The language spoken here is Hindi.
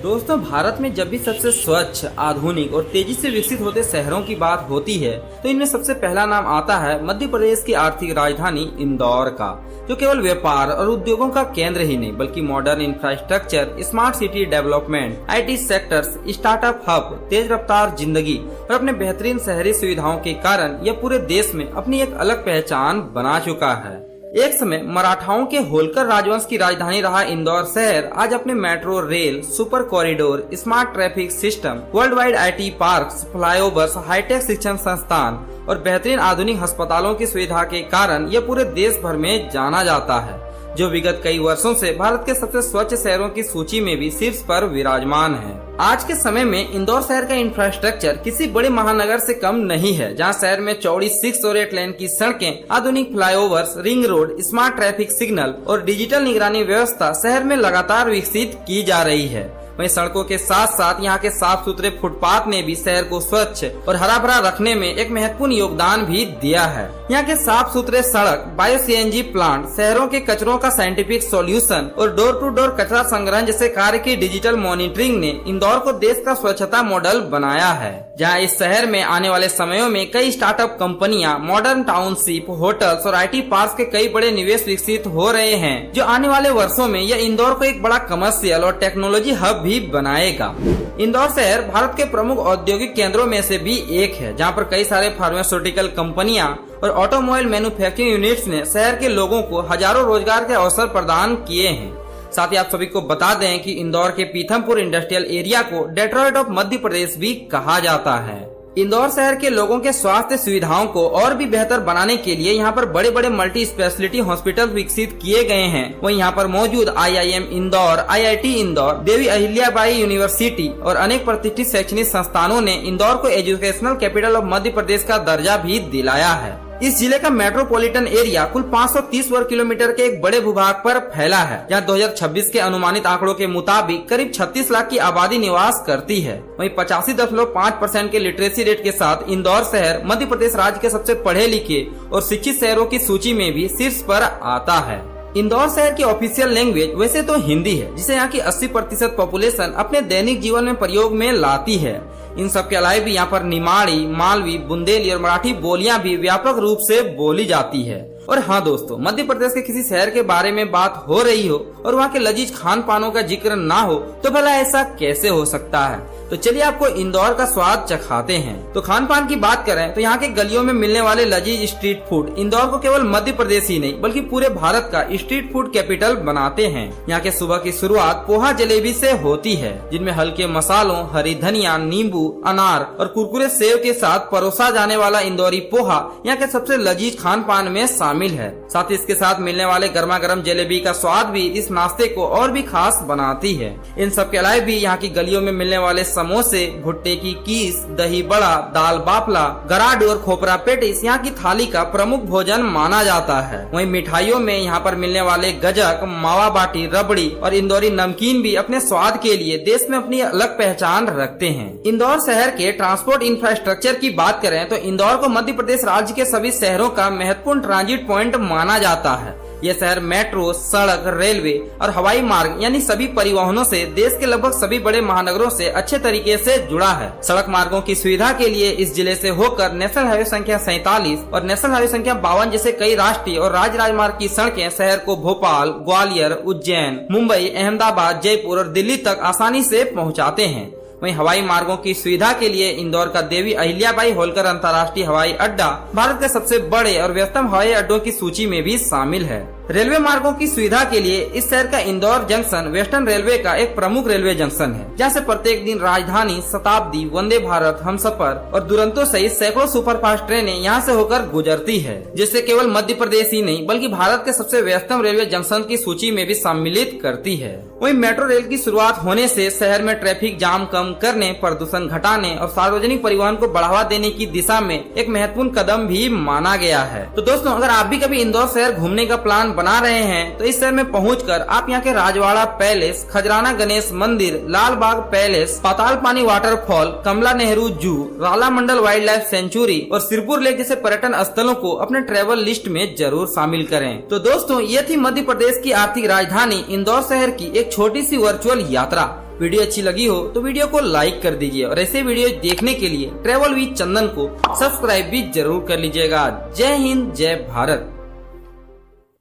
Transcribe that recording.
दोस्तों, भारत में जब भी सबसे स्वच्छ, आधुनिक और तेजी से विकसित होते शहरों की बात होती है तो इनमें सबसे पहला नाम आता है मध्य प्रदेश की आर्थिक राजधानी इंदौर का, जो केवल व्यापार और उद्योगों का केंद्र ही नहीं बल्कि modern infrastructure, smart city development, IT sectors, startup hub, तेज रफ्तार जिंदगी और अपने बेहतरीन शहरी सुविधाओं के कारण यह पूरे देश में अपनी एक अलग पहचान बना चुका है। एक समय मराठाओं के होलकर राजवंश की राजधानी रहा इंदौर शहर आज अपने metro rail, super corridor, smart traffic system, world wide IT parks, flyovers, high tech शिक्षण संस्थान और बेहतरीन आधुनिक अस्पतालों की सुविधा के कारण यह पूरे देश भर में जाना जाता है, जो विगत कई वर्षों से भारत के सबसे स्वच्छ शहरों की सूची में भी शीर्ष पर विराजमान है। आज के समय में इंदौर शहर का इंफ्रास्ट्रक्चर किसी बड़े महानगर से कम नहीं है, जहां शहर में चौड़ी 6 और 8 लेन की सड़कें, आधुनिक flyovers, ring road, smart traffic signal और डिजिटल निगरानी व्यवस्था शहर में लगातार विकसित की जा रही है। वहीं सड़कों के साथ साथ यहाँ के साफ सुथरे फुटपाथ ने भी शहर को स्वच्छ और हरा भरा रखने में एक महत्वपूर्ण योगदान भी दिया है। यहाँ के साफ सुथरे सड़क, बायो CNG प्लांट, शहरों के कचरों का साइंटिफिक सॉल्यूशन और डोर टू डोर कचरा संग्रह जैसे कार्य की डिजिटल मॉनिटरिंग ने इंदौर को देश का स्वच्छता मॉडल बनाया है। जहाँ इस शहर में आने वाले समयों में कई स्टार्टअप कंपनियां, मॉडर्न टाउनशिप, होटल्स और IT पार्क के कई बड़े निवेश विकसित हो रहे हैं, जो आने वाले वर्षों में यह इंदौर को एक बड़ा कमर्शियल और टेक्नोलॉजी हब भी बनाएगा। इंदौर शहर भारत के प्रमुख औद्योगिक केंद्रों में से भी एक है, जहां पर कई सारे फार्मास्यूटिकल कंपनियां और ऑटोमोबाइल मैन्युफैक्चरिंग यूनिट्स ने शहर के लोगों को हजारों रोजगार के अवसर प्रदान किए हैं। साथ ही आप सभी को बता दें कि इंदौर के पीथमपुर इंडस्ट्रियल एरिया को डेट्रॉइट ऑफ मध्य प्रदेश भी कहा जाता है। इंदौर शहर के लोगों के स्वास्थ्य सुविधाओं को और भी बेहतर बनाने के लिए यहाँ पर बड़े बड़े मल्टी स्पेशलिटी हॉस्पिटल विकसित किए गए हैं। वहीं यहाँ पर मौजूद IIM Indore, IIT Indore, Devi Ahilyabai university और अनेक प्रतिष्ठित शैक्षणिक संस्थानों ने इंदौर को educational capital of Madhya Pradesh का दर्जा भी दिलाया है। इस जिले का मेट्रोपॉलिटन एरिया कुल 530 वर्ग किलोमीटर के एक बड़े भूभाग पर फैला है, जहां 2026 के अनुमानित आंकड़ों के मुताबिक करीब 36 लाख की आबादी निवास करती है। वहीं 85.5% के लिटरेसी रेट के साथ इंदौर शहर मध्य प्रदेश राज्य के सबसे पढ़े लिखे और शिक्षित शहरों की सूची में भी शीर्ष पर आता है। इंदौर शहर की ऑफिशियल लैंग्वेज वैसे तो हिंदी है, जिसे यहाँ की 80% पॉपुलेशन अपने दैनिक जीवन में प्रयोग में लाती है। इन सब के अलावा भी यहाँ पर निमाड़ी, मालवी, बुंदेली और मराठी बोलियां भी व्यापक रूप से बोली जाती है। और हाँ दोस्तों, मध्य प्रदेश के किसी शहर के बारे में बात हो रही हो और वहाँ के लजीज खान पानों का जिक्र ना हो तो भला ऐसा कैसे हो सकता है। तो चलिए आपको इंदौर का स्वाद चखाते हैं। तो खान पान की बात करें तो यहाँ के गलियों में मिलने वाले लजीज स्ट्रीट फूड इंदौर को केवल मध्य प्रदेश ही नहीं बल्कि पूरे भारत का स्ट्रीट फूड कैपिटल बनाते हैं। यहाँ के सुबह की शुरुआत पोहा जलेबी से होती है, जिनमें हल्के मसालों, हरी धनिया, नींबू, अनार और कुरकुरे सेव के साथ परोसा जाने वाला इंदौरी पोहा यहाँ के सबसे लजीज खान पान में शामिल है। साथ ही इसके साथ मिलने वाले गर्मा गर्म जलेबी का स्वाद भी इस नाश्ते को और भी खास बनाती है। इन सब के अलावा भी यहाँ की गलियों में मिलने वाले समोसे, भुट्टे की कीस, दही बड़ा, दाल बाफला, गराडू और खोपरा पेटिस यहाँ की थाली का प्रमुख भोजन माना जाता है। वहीं मिठाइयों में यहाँ पर मिलने वाले गजक, मावा बाटी, रबड़ी और इंदौरी नमकीन भी अपने स्वाद के लिए देश में अपनी अलग पहचान रखते हैं। इंदौर शहर के ट्रांसपोर्ट इंफ्रास्ट्रक्चर की बात करें तो इंदौर को मध्य प्रदेश राज्य के सभी शहरों का महत्वपूर्ण ट्रांजिट पॉइंट माना जाता है। यह शहर मेट्रो, सड़क, रेलवे और हवाई मार्ग यानी सभी परिवहनों से देश के लगभग सभी बड़े महानगरों से अच्छे तरीके से जुड़ा है। सड़क मार्गों की सुविधा के लिए इस जिले से होकर नेशनल हाईवे संख्या 47 और नेशनल हाईवे संख्या 52 जैसे कई राष्ट्रीय और राज्य राजमार्ग की सड़कें शहर को भोपाल, ग्वालियर, उज्जैन, मुंबई, अहमदाबाद, जयपुर और दिल्ली तक आसानी से पहुँचाते हैं। वहीं हवाई मार्गों की सुविधा के लिए इंदौर का देवी अहिल्याबाई होलकर अंतर्राष्ट्रीय हवाई अड्डा भारत के सबसे बड़े और व्यस्तम हवाई अड्डों की सूची में भी शामिल है। रेलवे मार्गों की सुविधा के लिए इस शहर का इंदौर जंक्शन वेस्टर्न रेलवे का एक प्रमुख रेलवे जंक्शन है, जहाँ से प्रत्येक दिन राजधानी, शताब्दी, वंदे भारत, हमसफर और दुरंतो सहित सैकड़ों सुपरफास्ट ट्रेनें यहाँ से होकर गुजरती है, जिससे केवल मध्य प्रदेश ही नहीं बल्कि भारत के सबसे व्यस्तम रेलवे जंक्शन की सूची में भी सम्मिलित करती है। वहीं मेट्रो रेल की शुरुआत होने से शहर में ट्रैफिक जाम कम करने, प्रदूषण घटाने और सार्वजनिक परिवहन को बढ़ावा देने की दिशा में एक महत्वपूर्ण कदम भी माना गया है। तो दोस्तों, अगर आप भी कभी इंदौर शहर घूमने का प्लान बना रहे हैं तो इस शहर में पहुंचकर आप यहाँ के राजवाड़ा पैलेस, खजराना गणेश मंदिर, लाल बाग पैलेस, पाताल पानी वाटरफॉल, कमला नेहरू जू, राला मंडल वाइल्ड लाइफ सेंचुरी और सिरपुर लेक जैसे पर्यटन स्थलों को अपने ट्रेवल लिस्ट में जरूर शामिल करें। तो दोस्तों, ये थी मध्य प्रदेश की आर्थिक राजधानी इंदौर शहर की एक छोटी सी वर्चुअल यात्रा। वीडियो अच्छी लगी हो तो वीडियो को लाइक कर दीजिए और ऐसे वीडियो देखने के लिए ट्रैवल विद चंदन को सब्सक्राइब भी जरूर कर लीजिएगा। जय हिंद, जय भारत।